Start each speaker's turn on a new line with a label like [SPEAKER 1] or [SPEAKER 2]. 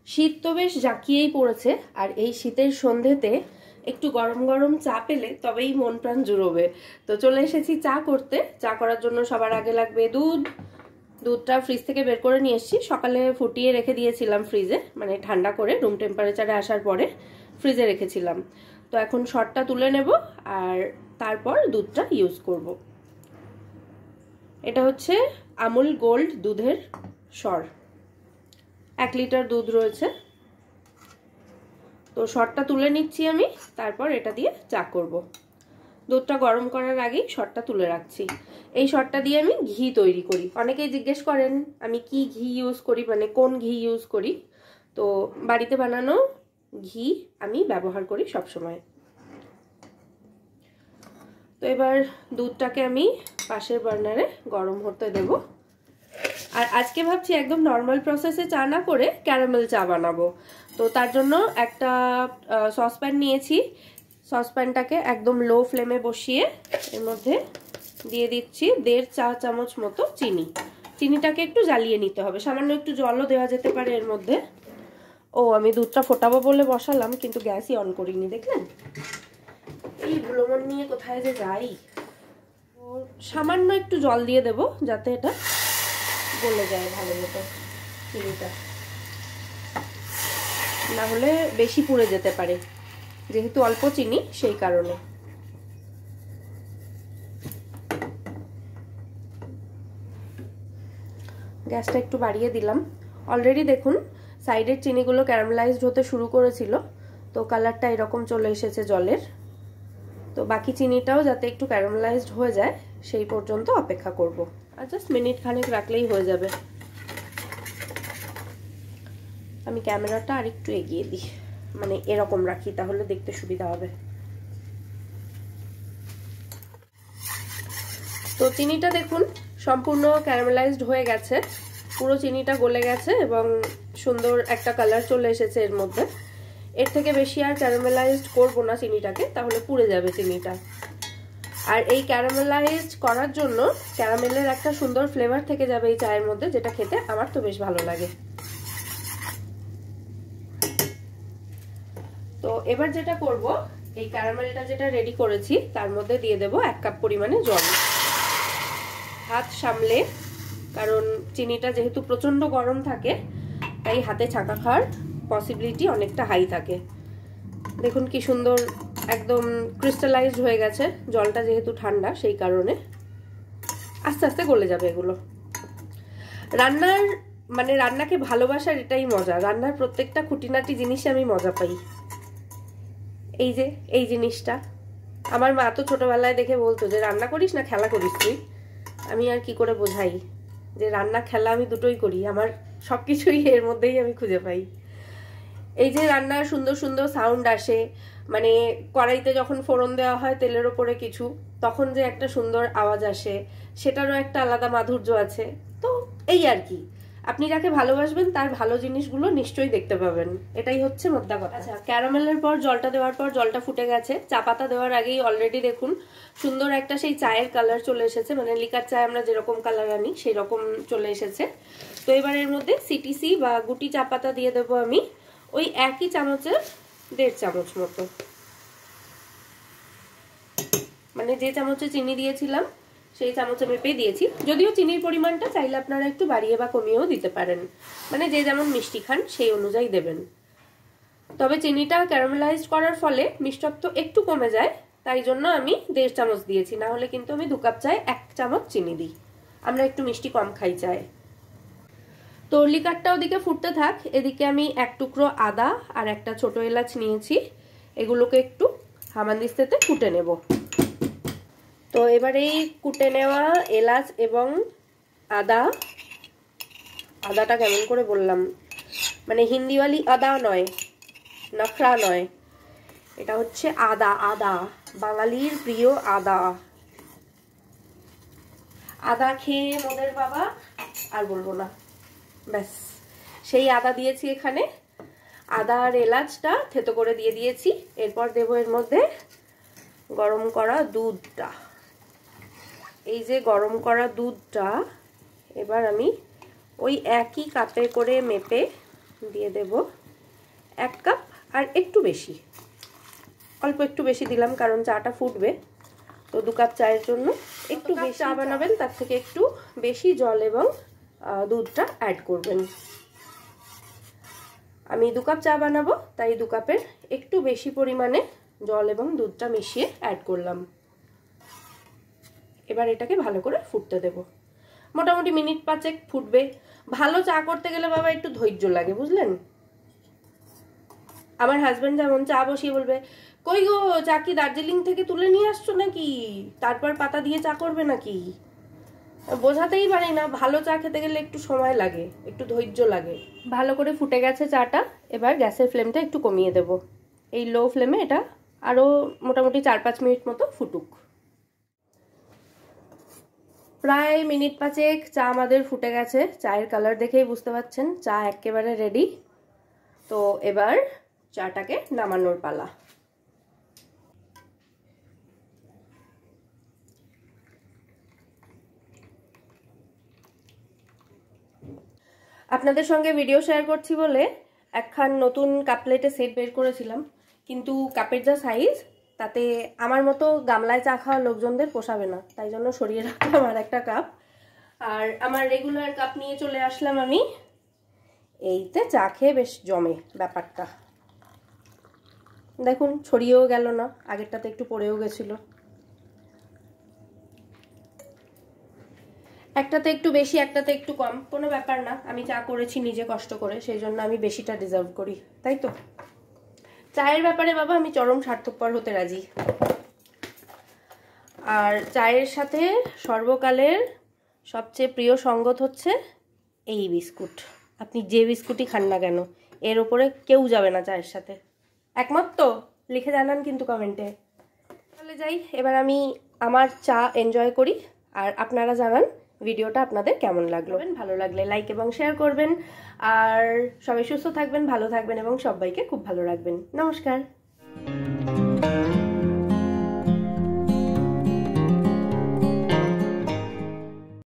[SPEAKER 1] শীত তো বেশ জাঁকিয়েই পড়েছে, আর এই শীতের সন্ধেতে একটু গরম গরম চা পেলে তবেই মন প্রাণ জুড়োবে। তো চলে এসেছি চা করতে। চা করার জন্য সবার আগে লাগবে দুধ। দুধটা ফ্রিজ থেকে বের করে নিয়ে এসেছি, সকালে ফুটিয়ে রেখে দিয়েছিলাম ফ্রিজে, মানে ঠান্ডা করে রুম টেম্পারেচারে আসার পরে ফ্রিজে রেখেছিলাম। তো এখন শটটা তুলে নেব আর তারপর দুধটা ইউজ করব। এটা হচ্ছে আমুল গোল্ড দুধের সর, 1 লিটার দুধ রয়েছে। তো শটটা তুলে নিচ্ছি আমি, তারপর এটা দিয়ে চা করব। দুধটা গরম করার আগেই শটটা তুলে রাখছি। এই শটটা দিয়ে আমি ঘি তৈরি করি। অনেকেই জিজ্ঞেস করেন আমি কি ঘি ইউজ করি, মানে কোন ঘি ইউজ করি। তো বাড়িতে বানানো ঘি আমি ব্যবহার করি সব সময়। তো এবার দুধটাকে আমি পাশের বার্নারে গরম হতে দেব। আর আজকে ভাবছি একদম নর্মাল প্রসেসে চা না করে ক্যারামেল চা বানাবো। তো তার জন্য একটা সসপ্যান নিয়েছি। সসপ্যানটাকে একদম লো ফ্লেমে বসিয়ে এর মধ্যে দিয়ে দিচ্ছি 1.5 চা চামচ মতো চিনি। চিনিটাকে একটু জ্বালিয়ে নিতে হবে, সামান্য একটু জলও দেওয়া যেতে পারে এর মধ্যে। ও আমি দুধটা ফোটাবো বলে বসালাম, কিন্তু গ্যাসই অন করিনি, দেখলেন? এই ভুলোমন নিয়ে কোথায় যে যাই। সামান্য একটু জল দিয়ে দেব যাতে এটা গলে যায় ভালো মতো চিনিটা, না হলে বেশি পুড়ে যেতে পারে, যেহেতু অল্প চিনি সেই কারণে। গ্যাসটা একটু বাড়িয়ে দিলাম। অলরেডি দেখুন সাইডের চিনিগুলো ক্যারামেলাইজড হতে শুরু করেছিল, তো কালারটা এরকম চলে এসেছে জলের। তো বাকি চিনিটাও যাতে একটু ক্যারামেলাইজড হয়ে যায় সেই পর্যন্ত অপেক্ষা করব। আর জাস্ট মিনিট খানেক রাখলেই হয়ে যাবে। আমি ক্যামেরাটা আর একটু এগিয়ে দিই, মানে এরকম রাখি, তাহলে দেখতে সুবিধা হবে। তো চিনিটা দেখুন সম্পূর্ণ ক্যারামেলাইজড হয়ে গেছে, পুরো চিনিটা গলে গেছে এবং সুন্দর একটা কালার চলে এসেছে এর মধ্যে। এর থেকে বেশি আর ক্যারামেলাইজড করব না চিনিটাকে, তাহলে পুড়ে যাবে চিনিটা। আর এই ক্যারামেলাইজড করার জন্য ক্যারামেলের একটা সুন্দর ফ্লেভার থেকে যাবে এই চায়ের মধ্যে, যেটা খেতে আমার তো বেশ ভালো লাগে। তো এবার যেটা করব, এই ক্যারামেলটা যেটা রেডি করেছি তার মধ্যে দিয়ে দেব 1 কাপ পরিমাণে জল। হাত সামলে, কারণ চিনিটা যেহেতু প্রচন্ড গরম থাকে তাই হাতে ছাঁকা খাওয়ার পসিবিলিটি অনেকটা হাই থাকে। দেখুন কি সুন্দর একদম ক্রিস্টালাইজড হয়ে গেছে, জলটা যেহেতু ঠান্ডা সেই কারণে আস্তে আস্তে গলে যাবে এগুলো। রান্নার মানে রান্নাকে ভালোবাসার এটাই মজা, রান্নার প্রত্যেকটা খুঁটিনাটি জিনিসে আমি মজা পাই। এই যে এই জিনিসটা আমার মা তো ছোটবেলায় দেখে বলতো যে রান্না করিস না খেলা করিস তুই। আমি আর কি করে বোঝাই যে রান্না খেলা আমি দুটোই করি, আমার সবকিছুই এর মধ্যেই আমি খুঁজে পাই। এই যে রান্নার সুন্দর সুন্দর সাউন্ড আসে, মানে কড়াইতে যখন ফোড়ন দেওয়া হয় তেলের ওপরে কিছু, তখন যে একটা সুন্দর আওয়াজ আসে, সেটারও একটা আলাদা মাধুর্য আছে। তো এই আর কি, আপনি যাকে ভালোবাসবেন তার ভালো জিনিসগুলো নিশ্চয়ই দেখতে পাবেন, এটাই হচ্ছে মোদ্দা কথা। আচ্ছা, ক্যারামেলের পর জলটা দেওয়ার পর জলটা ফুটে গেছে। চা পাতা দেওয়ার আগেই অলরেডি দেখুন সুন্দর একটা সেই চায়ের কালার চলে এসেছে, মানে লিকার চায় আমরা যেরকম কালার আনি সেই রকম চলে এসেছে। তো এবার এর মধ্যে সিটিসি বা গুটি চা পাতা দিয়ে দেবো আমি ওই একই চামচের 1.5 চামচ মতো, মানে যে চামচে চিনি দিয়েছিলাম সেই চামচে মেপে দিয়েছি। যদিও চিনির পরিমাণটা চাইলে আপনারা একটু বাড়িয়ে বা কমিয়েও দিতে পারেন, মানে যে যেমন মিষ্টি খান সেই অনুযায়ী দেবেন। তবে চিনিটা ক্যারামেলাইজড করার ফলে মিষ্টত্ব একটু কমে যায়, তাই জন্য আমি 1.5 চামচ দিয়েছি, না হলে কিন্তু আমি 2 কাপ চায়ে 1 চামচ চিনি দিই, আমরা একটু মিষ্টি কম খাই চায়। তো লিকারটা ওদিকে ফুটতে থাক, এদিকে আমি 1 টুকরো আদা আর একটা ছোট এলাচ নিয়েছি, এগুলোকে একটু হামানদিস্তাতে কুটে নেব। তো এবারে এই কুটে নেওয়া এলাচ এবং আদাটা কেমন করে বললাম, মানে হিন্দিওয়ালি আদা নয়, নখরা নয়, এটা হচ্ছে আদা, বাঙালির প্রিয় আদা খেয়ে মোদের বাবা আর বলবো না, ব্যাস সেই আদা দিয়েছি এখানে। আদা আর এলাচটা থেতো করে দিয়ে দিয়েছি। এরপর দেবো এর মধ্যে গরম করা দুধটা। এই যে গরম করা দুধটা এবার আমি ওই একই কাপে করে মেপে দিয়ে দেব 1 কাপ, আর একটু বেশি, অল্প একটু বেশি দিলাম কারণ চাটা ফুটবে। তো 2 কাপ চায়ের জন্য একটু বেশি চা বানাবেন, তার থেকে একটু বেশি জল এবং দুধটা অ্যাড করবেন। আমি 2 কাপ চা বানাবো, তাই 2 কাপের একটু বেশি পরিমাণে জল এবং দুধটা মিশিয়ে অ্যাড করলাম। এবার এটাকে ভালো করে ফুটতে দেব। মোটামুটি মিনিট 5 ফুটবে। ভালো চা করতে গেলে বাবা একটু ধৈর্য লাগে, বুঝলেন? আমার হাজবেন্ড যেমন চা বসিয়ে বলবে, কই গো চা কি দার্জিলিং থেকে তুলে নিয়ে আসছো নাকি, তারপর পাতা দিয়ে চা করবে নাকি? বোঝাতেই পারি না, ভালো চা খেতে গেলে একটু সময় লাগে, একটু ধৈর্য লাগে। ভালো করে ফুটে গেছে চাটা। এবার গ্যাসের ফ্লেমটা একটু কমিয়ে দেব। এই লো ফ্লেমে এটা আরো মোটামুটি 4-5 মিনিট মতো ফুটুক। প্রায় মিনিট 5 চা আমাদের ফুটে গেছে। চায়ের কালার দেখেই বুঝতে পারছেন চা একেবারে রেডি। তো এবার চাটাকে নামানোর পালা। আপনাদের সঙ্গে ভিডিও শেয়ার করছি বলে একখান নতুন কাপ প্লেটের সেট বের করেছিলাম, কিন্তু কাপের যা সাইজ তাতে আমার মতো গামলায় চা খাওয়া লোকজনদের পোষাবে না, তাই জন্য সরিয়ে রাখলাম আর একটা কাপ। আর আমার রেগুলার কাপ নিয়ে চলে আসলাম আমি। এইতে চা খেয়ে বেশ জমে ব্যাপারটা। দেখুন ছড়িয়েও গেল না, আগেরটাতে একটু পড়েও গেছিল। একটাতে একটু বেশি, একটাতে একটু কম, কোনো ব্যাপার না। আমি চা করেছি নিজে কষ্ট করে, সেই জন্য আমি বেশিটা ডিজার্ভ করি, তাই তো? চায়ের ব্যাপারে বাবা আমি চরম স্বার্থপর হতে রাজি। আর চায়ের সাথে সর্বকালের সবচেয়ে প্রিয় সঙ্গত হচ্ছে এই বিস্কুট। আপনি যে বিস্কুটই খান না কেন, এর ওপরে কেউ যাবে না চায়ের সাথে। একমত তো? লিখে জানান কিন্তু কমেন্টে। তাহলে যাই, এবার আমি আমার চা এনজয় করি, আর আপনারা জানান ভিডিওটা আপনাদের কেমন লাগলো। ভালো লাগলে লাইক এবং শেয়ার করবেন। আর সবাই সুস্থ থাকবেন, ভালো থাকবেন এবং সবাইকে খুব ভালো রাখবেন। নমস্কার।